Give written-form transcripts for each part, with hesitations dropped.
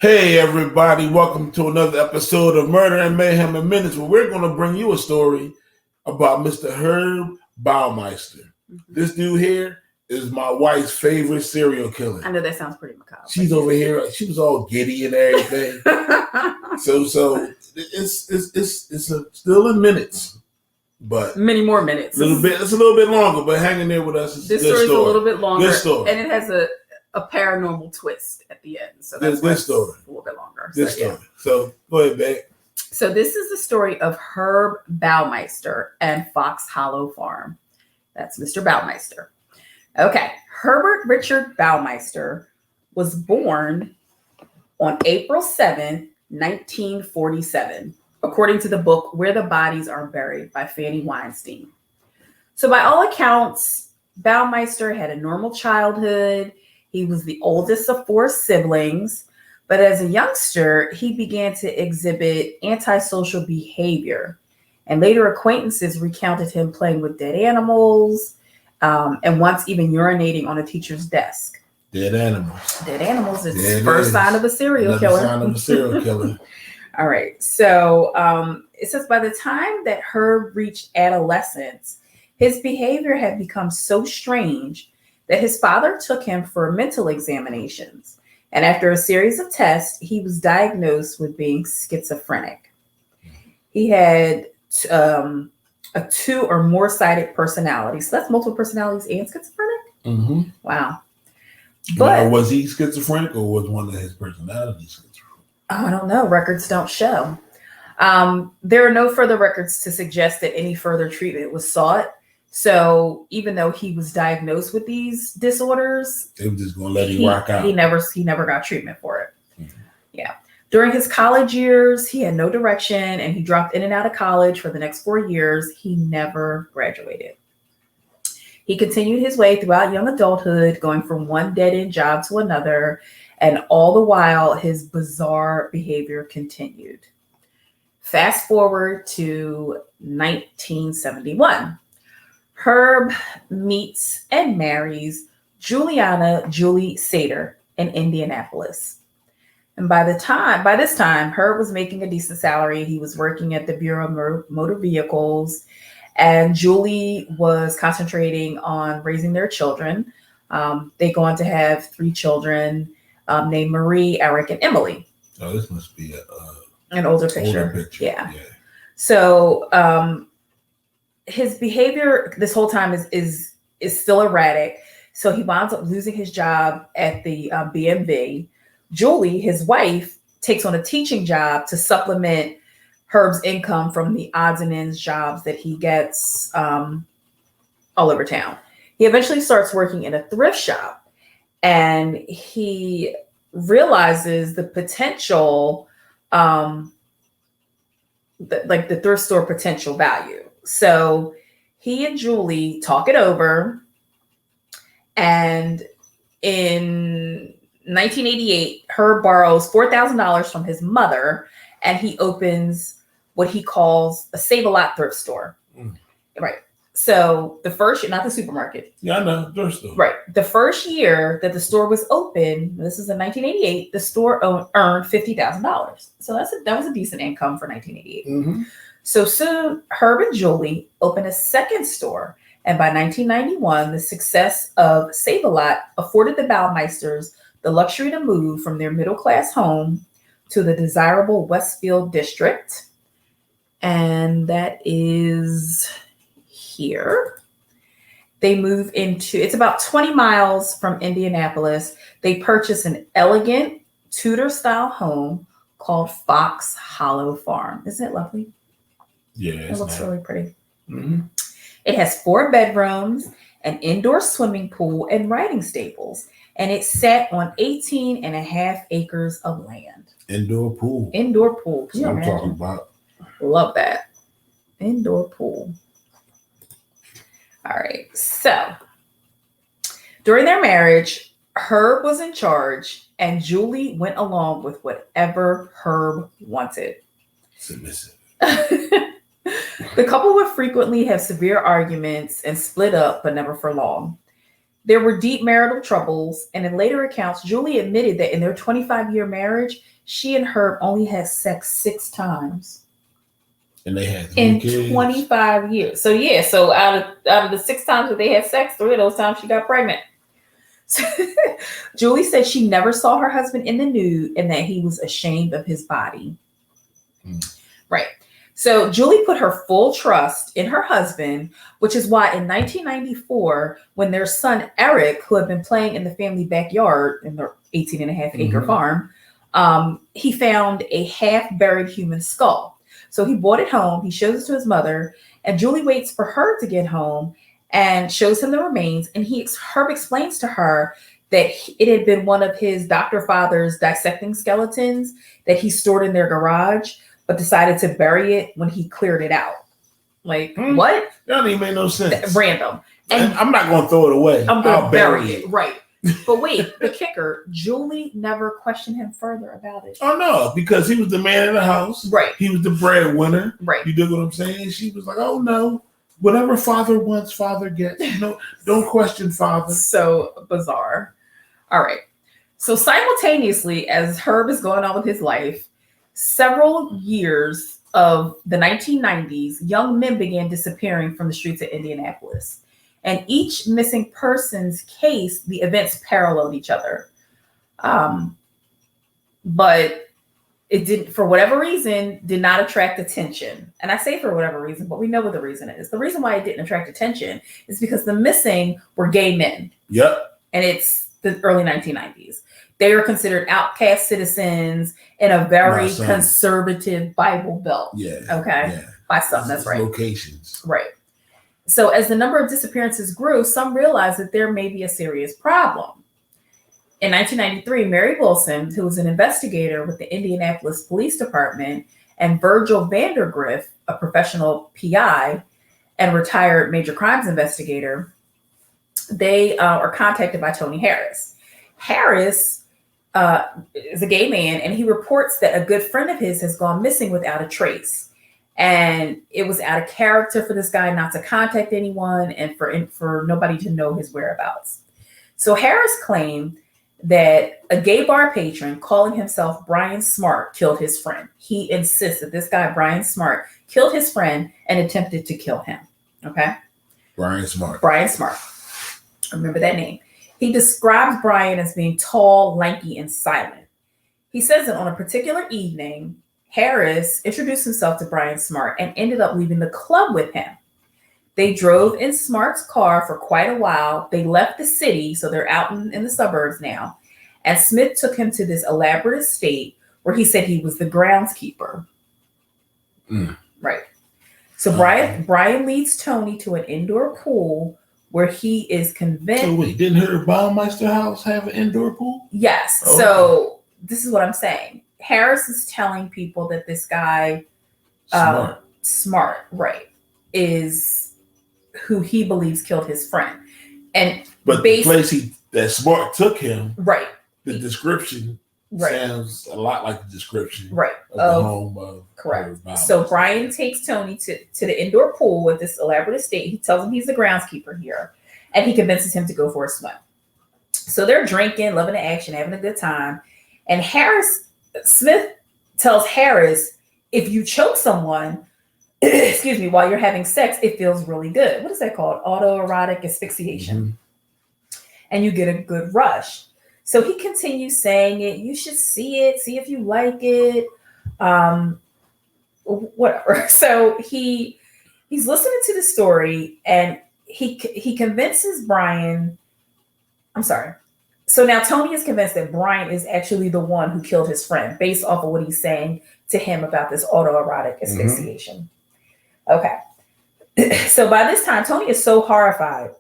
Hey everybody, welcome to another episode of Murder and Mayhem in Minutes, where we're going to bring you a story about Mr. Herb Baumeister. This dude here is my wife's favorite serial killer. I know that sounds pretty macabre. She's over here, she was all giddy and everything. so it's still in minutes, but many more minutes. It's a little bit longer, but hang in there with us. This story's a little bit longer, good story. And it has a paranormal twist at the end. So that's good story. A little bit longer. Good story. So go ahead, babe. So this is the story of Herb Baumiester and Fox Hollow Farm. That's Mr. Baumeister. Okay. Herbert Richard Baumeister was born on April 7, 1947, according to the book Where the Bodies Are Buried by Fanny Weinstein. So by all accounts, Baumeister had a normal childhood. He was the oldest of 4 siblings, but as a youngster, he began to exhibit antisocial behavior. And later acquaintances recounted him playing with dead animals and once even urinating on a teacher's desk. Dead animals. Dead animals is the first sign of a serial killer. Sign of a serial killer. All right. So it says by the time that Herb reached adolescence, his behavior had become so strange that his father took him for mental examinations. And after a series of tests, he was diagnosed with being schizophrenic. He had a 2 or more sided personality. So that's multiple personalities and schizophrenic? Mm-hmm. Wow. But now, was he schizophrenic or was one of his personalities schizophrenic? Oh, I don't know. Records don't show. There are no further records to suggest that any further treatment was sought. So even though he was diagnosed with these disorders, they were just going to let him rock out. He never got treatment for it. Mm-hmm. Yeah. During his college years, he had no direction and he dropped in and out of college for the next 4 years. He never graduated. He continued his way throughout young adulthood, going from one dead-end job to another, and all the while his bizarre behavior continued. Fast forward to 1971. Herb meets and marries Juliana Julie Sater in Indianapolis. And by this time, Herb was making a decent salary. He was working at the Bureau of Motor Vehicles, and Julie was concentrating on raising their children. They go on to have 3 children named Marie, Eric, and Emily. Oh, this must be an older picture. Yeah. So his behavior this whole time is still erratic. So he winds up losing his job at the BMV. Julie, his wife, takes on a teaching job to supplement Herb's income from the odds and ends jobs that he gets all over town. He eventually starts working in a thrift shop, and he realizes the potential, the thrift store potential value. So he and Julie talk it over, and in 1988, Herb borrows $4,000 from his mother, and he opens what he calls a Save-A-Lot thrift store. Mm. Right. So the first year, not the supermarket. Yeah, I know, thrift store. Right. The first year that the store was open, this is in 1988, the store earned $50,000. So that was a decent income for 1988. Mm-hmm. So soon, Herb and Julie opened a second store. And by 1991, the success of Save-A-Lot afforded the Baumeisters the luxury to move from their middle-class home to the desirable Westfield district. And that is here. They move into, it's about 20 miles from Indianapolis. They purchase an elegant Tudor-style home called Fox Hollow Farm. Isn't it lovely? Yeah. It looks really pretty. Mm-hmm. It has 4 bedrooms, an indoor swimming pool, and riding stables. And it's set on 18 and a half acres of land. Indoor pool. Indoor pool. That's what I'm talking about. Love that. Indoor pool. All right. So during their marriage, Herb was in charge and Julie went along with whatever Herb wanted. Submissive. The couple would frequently have severe arguments and split up, but never for long. There were deep marital troubles, and in later accounts, Julie admitted that in their 25-year marriage, she and Herb only had sex 6 times. And they had in kids. 25 years. So yeah, so out of the 6 times that they had sex, 3 of those times she got pregnant. Julie said she never saw her husband in the nude and that he was ashamed of his body. Right. So Julie put her full trust in her husband, which is why in 1994, when their son Eric, who had been playing in the family backyard in their 18.5-acre farm, he found a half-buried human skull. So he brought it home, he shows it to his mother, and Julie waits for her to get home and shows him the remains. And Herb explains to her that it had been one of his doctor father's dissecting skeletons that he stored in their garage, but decided to bury it when he cleared it out. Like, what? That don't even make no sense. Random. And I'm not going to throw it away. I'm going to bury it. Right. But wait, the kicker, Julie never questioned him further about it. Oh, no, because he was the man in the house. Right. He was the breadwinner. Right. You dig what I'm saying? She was like, oh, no. Whatever father wants, father gets. Don't question father. So bizarre. All right. So simultaneously, as Herb is going on with his life, several years of the 1990s, young men began disappearing from the streets of Indianapolis. And each missing person's case, the events paralleled each other. But it didn't, for whatever reason, did not attract attention. And I say for whatever reason, but we know what the reason is. The reason why it didn't attract attention is because the missing were gay men. Yep. And it's the early 1990s. They are considered outcast citizens in a very conservative Bible Belt. Yeah. Okay. Yeah. By some, that's right. Locations. Right. So as the number of disappearances grew, some realized that there may be a serious problem. In 1993, Mary Wilson, who was an investigator with the Indianapolis Police Department, and Virgil Vandergriff, a professional PI and retired major crimes investigator, they are contacted by Tony Harris. Harris is a gay man, and he reports that a good friend of his has gone missing without a trace. And it was out of character for this guy not to contact anyone and for nobody to know his whereabouts. So Harris claimed that a gay bar patron calling himself Brian Smart killed his friend. He insists that this guy, Brian Smart, killed his friend and attempted to kill him. Okay? Brian Smart. Brian Smart. Remember that name. He describes Brian as being tall, lanky, and silent. He says that on a particular evening, Harris introduced himself to Brian Smart and ended up leaving the club with him. They drove in Smart's car for quite a while. They left the city, so they're out in the suburbs now. And Smith took him to this elaborate estate where he said he was the groundskeeper. Right. So Brian leads Tony to an indoor pool where he is convinced. So wait, didn't Herb Baumiester house have an indoor pool? Yes. Okay. So this is what I'm saying. Harris is telling people that this guy, Smart, right, is who he believes killed his friend. But the place that Smart took him, right, the description sounds a lot like the description of the home of correct. So Brian takes Tony to the indoor pool with this elaborate estate. He tells him he's the groundskeeper here, and he convinces him to go for a swim. So they're drinking, loving the action, having a good time. And Smith tells Harris, if you choke someone, excuse me, while you're having sex, it feels really good. What is that called? Autoerotic asphyxiation. And you get a good rush. So he continues saying it. You should see it. See if you like it. Whatever. So he's listening to the story, and he convinces Brian. I'm sorry. So now Tony is convinced that Brian is actually the one who killed his friend based off of what he's saying to him about this autoerotic asphyxiation. Okay. So by this time, Tony is so horrified.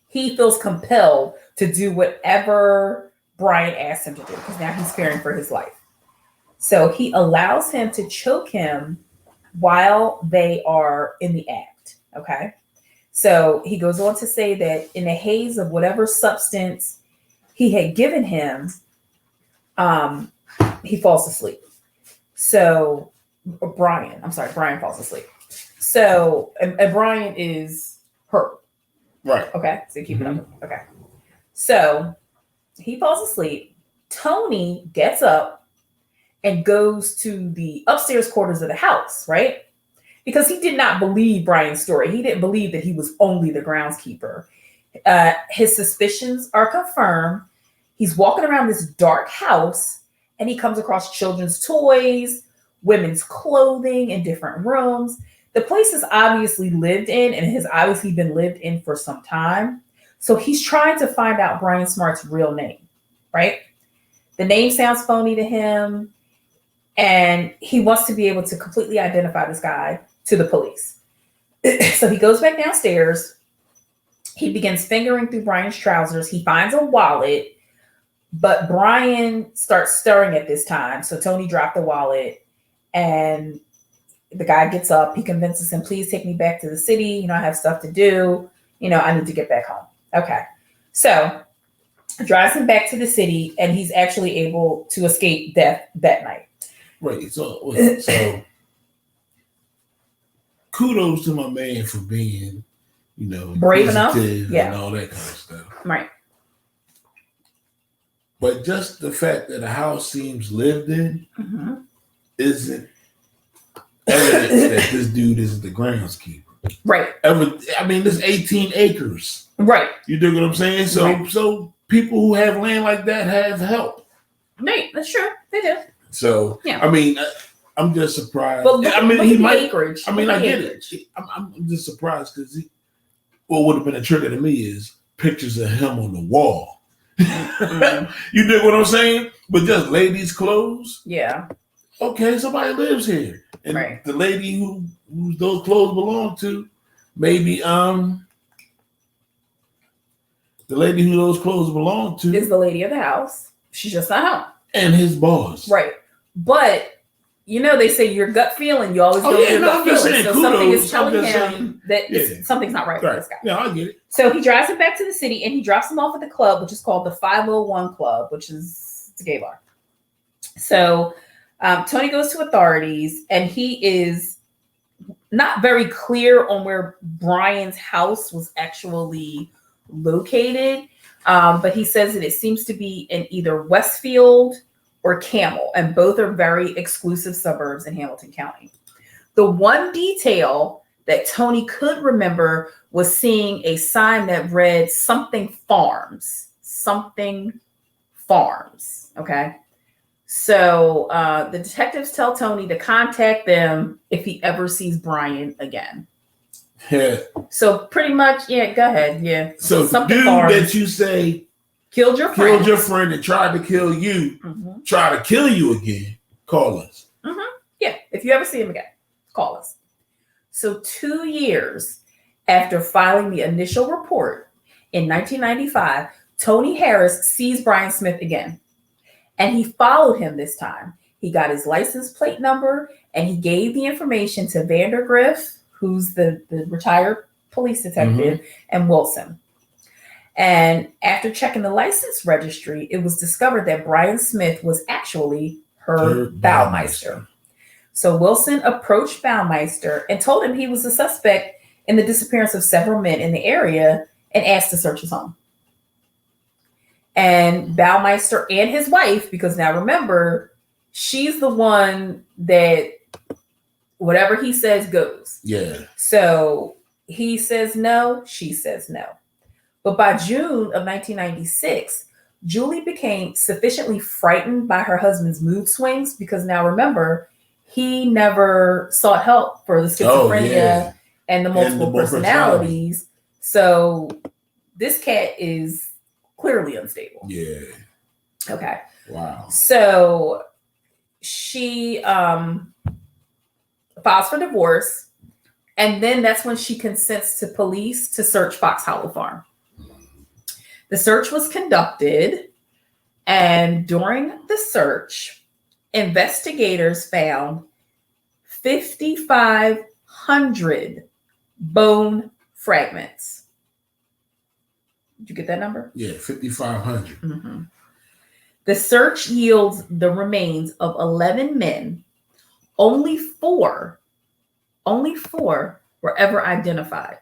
He feels compelled to do whatever Brian asks him to do because now he's fearing for his life. So he allows him to choke him while they are in the act. Okay. So he goes on to say that in the haze of whatever substance he had given him, he falls asleep. So Brian falls asleep. So, and Brian is Herb. Right. Okay, so keep it up. Okay. So he falls asleep. Tony gets up and goes to the upstairs quarters of the house, right? Because he did not believe Brian's story. He didn't believe that he was only the groundskeeper. His suspicions are confirmed. He's walking around this dark house and he comes across children's toys, women's clothing in different rooms. The place is obviously lived in and has obviously been lived in for some time. So he's trying to find out Brian Smart's real name, right? The name sounds phony to him, and he wants to be able to completely identify this guy to the police. So he goes back downstairs. He begins fingering through Brian's trousers. He finds a wallet, but Brian starts stirring at this time. So Tony dropped the wallet, and the guy gets up. He convinces him, please take me back to the city. I have stuff to do. I need to get back home. Okay. So drives him back to the city, and he's actually able to escape death that night. Right. So kudos to my man for being, brave enough, and all that kind of stuff. Right. But just the fact that a house seems lived in isn't evidence that this dude isn't the groundskeeper. Right. There's 18 acres. Right. You dig what I'm saying? So people who have land like that have help. Right. That's true. They do. So, yeah. I'm just surprised. But he might. Acreage. I get it. I'm just surprised because what would have been a trigger to me is pictures of him on the wall. You dig what I'm saying? But just ladies' clothes. Yeah. Okay, somebody lives here, and the lady who those clothes belong to, maybe the lady who those clothes belong to is the lady of the house. She's just not home. And his boss. Right. But they say your gut feeling, you always go with your gut feeling. So something is telling him that something's not right with this guy. Yeah, I get it. So he drives him back to the city and he drops him off at the club, which is called the 501 Club, which is a gay bar. So Tony goes to authorities and he is not very clear on where Brian's house was actually located. But he says that it seems to be in either Westfield or Camel, and both are very exclusive suburbs in Hamilton County. The one detail that Tony could remember was seeing a sign that read something farms. Okay. So the detectives tell Tony to contact them if he ever sees Brian again. Yeah. So pretty much, go ahead. Yeah. So the dude that you say killed your friend and tried to kill you, try to kill you again, call us. Yeah. If you ever see him again, call us. So 2 years after filing the initial report in 1995, Tony Harris sees Brian Smith again. And he followed him this time. He got his license plate number and he gave the information to Vandergriff, who's the retired police detective, and Wilson. And after checking the license registry, it was discovered that Brian Smith was actually Herb Baumiester. So Wilson approached Baumeister and told him he was a suspect in the disappearance of several men in the area and asked to search his home. And Baumeister and his wife, because now remember, she's the one that whatever he says goes. Yeah. So he says no, she says no. But by June of 1996, Julie became sufficiently frightened by her husband's mood swings because now remember, he never sought help for the schizophrenia and the multiple personalities. So this cat is clearly unstable. Yeah. Okay. Wow. So she files for divorce, and then that's when she consents to police to search Fox Hollow Farm. The search was conducted, and during the search, investigators found 5,500 bone fragments. Did you get that number? Yeah, 5,500. The search yields the remains of 11 men. Only four were ever identified.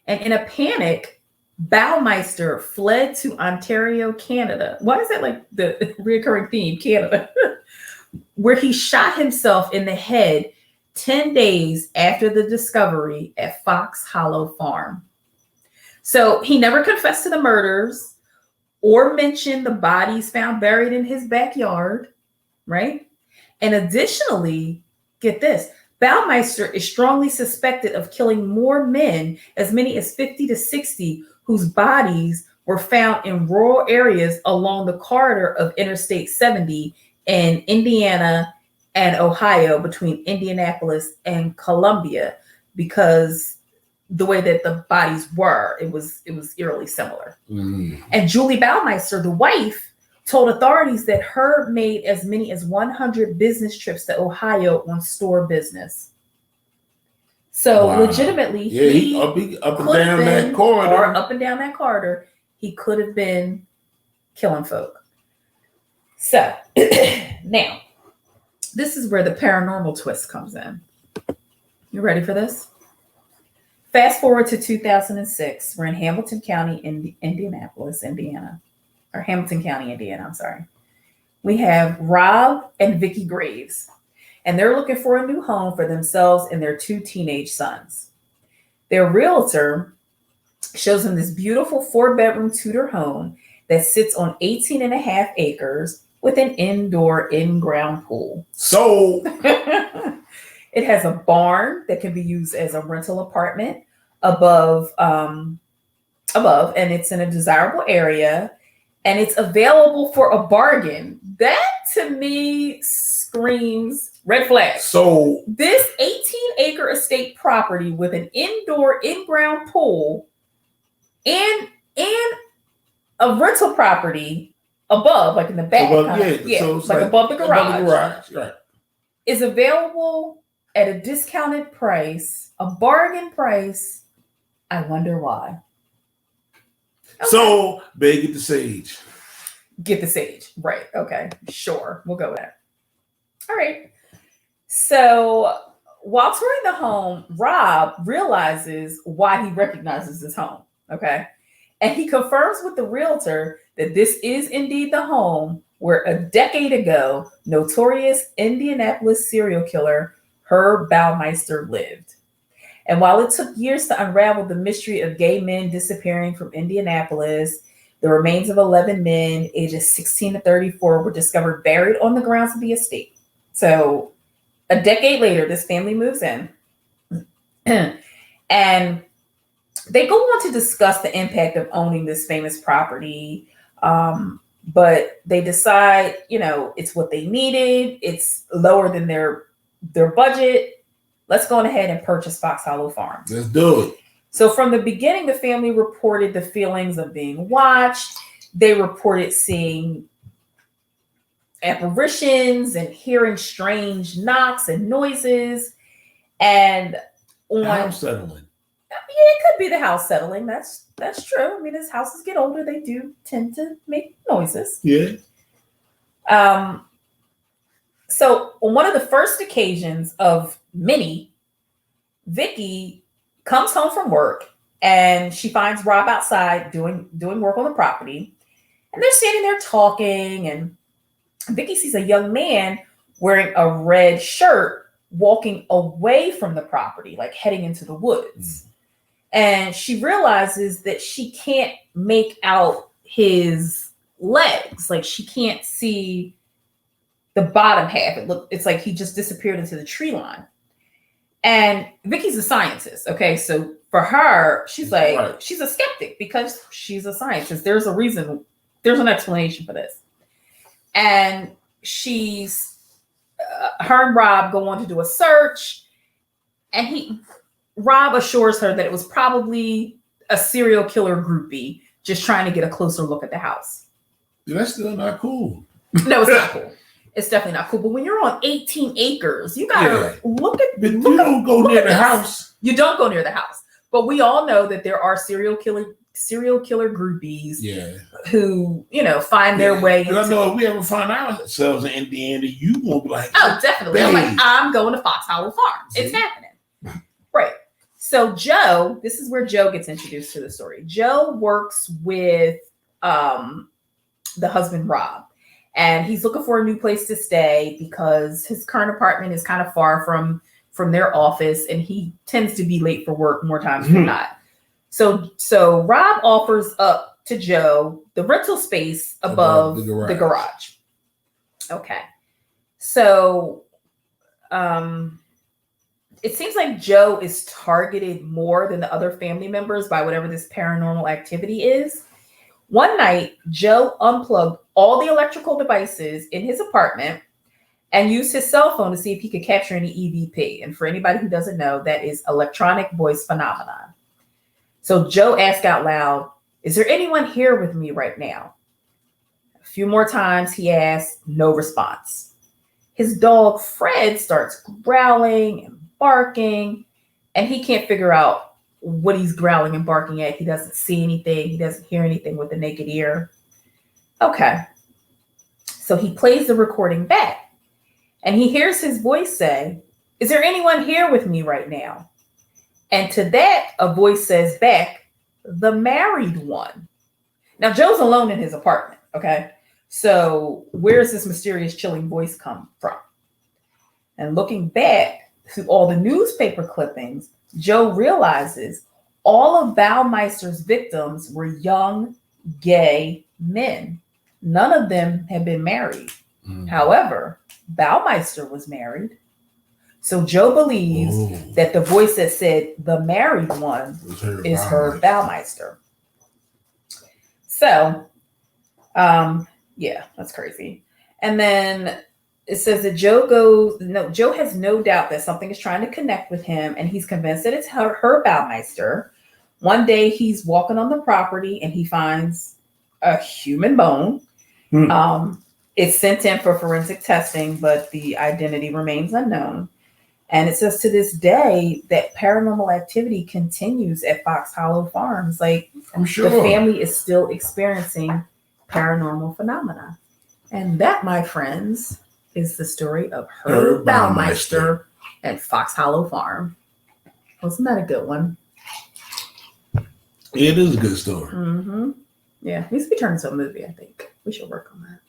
And in a panic, Baumeister fled to Ontario, Canada. Why is that like the recurring theme, Canada? Where he shot himself in the head 10 days after the discovery at Fox Hollow Farm. So he never confessed to the murders or mentioned the bodies found buried in his backyard, right? And additionally, get this, Baumeister is strongly suspected of killing more men, as many as 50 to 60, whose bodies were found in rural areas along the corridor of Interstate 70 in Indiana and Ohio, between Indianapolis and Columbia, because the way that the bodies were, it was eerily similar. And Julie Baumeister, the wife, told authorities that Herb made as many as 100 business trips to Ohio on store business. So legitimately, he up and down that corridor. Or up and down that corridor, he could have been killing folk. So now, this is where the paranormal twist comes in. You ready for this? Fast forward to 2006. We're in Hamilton County, Indianapolis, Indiana. Or Hamilton County, Indiana, I'm sorry. We have Rob and Vicki Graves, and they're looking for a new home for themselves and their 2 teenage sons. Their realtor shows them this beautiful 4-bedroom Tudor home that sits on 18 and a half acres with an indoor in-ground pool. So it has a barn that can be used as a rental apartment above, and it's in a desirable area. And it's available for a bargain. That to me screams red flag. So this 18-acre estate property with an indoor in-ground pool and a rental property above, like in the back, so like above the garage, right, is available at a discounted price, a bargain price. I wonder why. Okay. So they get the sage. Get the sage. Right. Okay. Sure. We'll go with that. All right. So while touring the home, Rob realizes why he recognizes his home. Okay. And he confirms with the realtor that this is indeed the home where a decade ago, notorious Indianapolis serial killer Herb Baumiester lived. And while it took years to unravel the mystery of gay men disappearing from Indianapolis, the remains of 11 men, ages 16 to 34, were discovered buried on the grounds of the estate. So a decade later, this family moves in. And they go on to discuss the impact of owning this famous property. But they decide, it's what they needed. It's lower than their budget. Let's go ahead and purchase Fox Hollow Farm. Let's do it. So from the beginning, the family reported the feelings of being watched. They reported seeing apparitions and hearing strange knocks and noises. And house settling. It could be the house settling. That's true. I mean, as houses get older, they do tend to make noises. Yeah. So on one of the first occasions of many, Vicki comes home from work and she finds Rob outside doing work on the property. And they're standing there talking, and Vicki sees a young man wearing a red shirt walking away from the property, like heading into the woods. And she realizes that she can't make out his legs. Like she can't see the bottom half. It's like he just disappeared into the tree line. And Vicki's a scientist. Okay. So for her, she's like, right. She's a skeptic because she's a scientist. There's a reason. There's an explanation for this. And her and Rob go on to do a search, and Rob assures her that it was probably a serial killer groupie just trying to get a closer look at the house. That's still not cool. No, it's not cool. It's definitely not cool. But when you're on 18 acres, you gotta look at. But you don't go near the house. You don't go near the house. But we all know that there are serial killer groupies. Yeah. Who find their way. Because I know if we ever find ourselves in Indiana, you won't be like, oh, definitely. I'm going to Fox Hollow Farm. It's happening. Right. So Joe, this is where Joe gets introduced to the story. Joe works with the husband Rob, and he's looking for a new place to stay because his current apartment is kind of far from their office, and he tends to be late for work more times than not. So Rob offers up to Joe the rental space above the garage. Okay. So it seems like Joe is targeted more than the other family members by whatever this paranormal activity is. One night, Joe unplugged all the electrical devices in his apartment and used his cell phone to see if he could capture any EVP. And for anybody who doesn't know, that is electronic voice phenomenon. So Joe asked out loud, "Is there anyone here with me right now?" A few more times he asked, no response. His dog Fred starts growling and barking, and he can't figure out what he's growling and barking at. He doesn't see anything. He doesn't hear anything with the naked ear. Okay. So he plays the recording back, and he hears his voice say, "Is there anyone here with me right now?" And to that, a voice says back, "The married one." Now, Joe's alone in his apartment, okay? So where's this mysterious chilling voice come from? And looking back through all the newspaper clippings, Joe realizes all of Baumeister's victims were young, gay men. None of them had been married. However, Baumeister was married. So Joe believes that the voice that said the married one is Herb Baumiester. So, yeah, that's crazy. And then it says that Joe has no doubt that something is trying to connect with him, and he's convinced that it's Herb Baumeister. One day he's walking on the property and he finds a human bone. It's sent in for forensic testing, but the identity remains unknown. And it says to this day that paranormal activity continues at Fox Hollow Farms. Like, I'm sure the family is still experiencing paranormal phenomena. And that, my friends, is the story of Herb Baumeister at Fox Hollow Farm. Wasn't that a good one? It is a good story. Mm-hmm. Yeah, it needs to be turned into a movie, I think. We should work on that.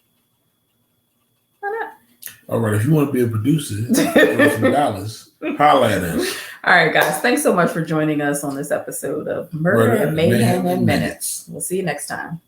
Why not? All right, if you want to be a producer from Dallas, holla at us. All right, guys. Thanks so much for joining us on this episode of Murder and Mayhem in Minutes. We'll see you next time.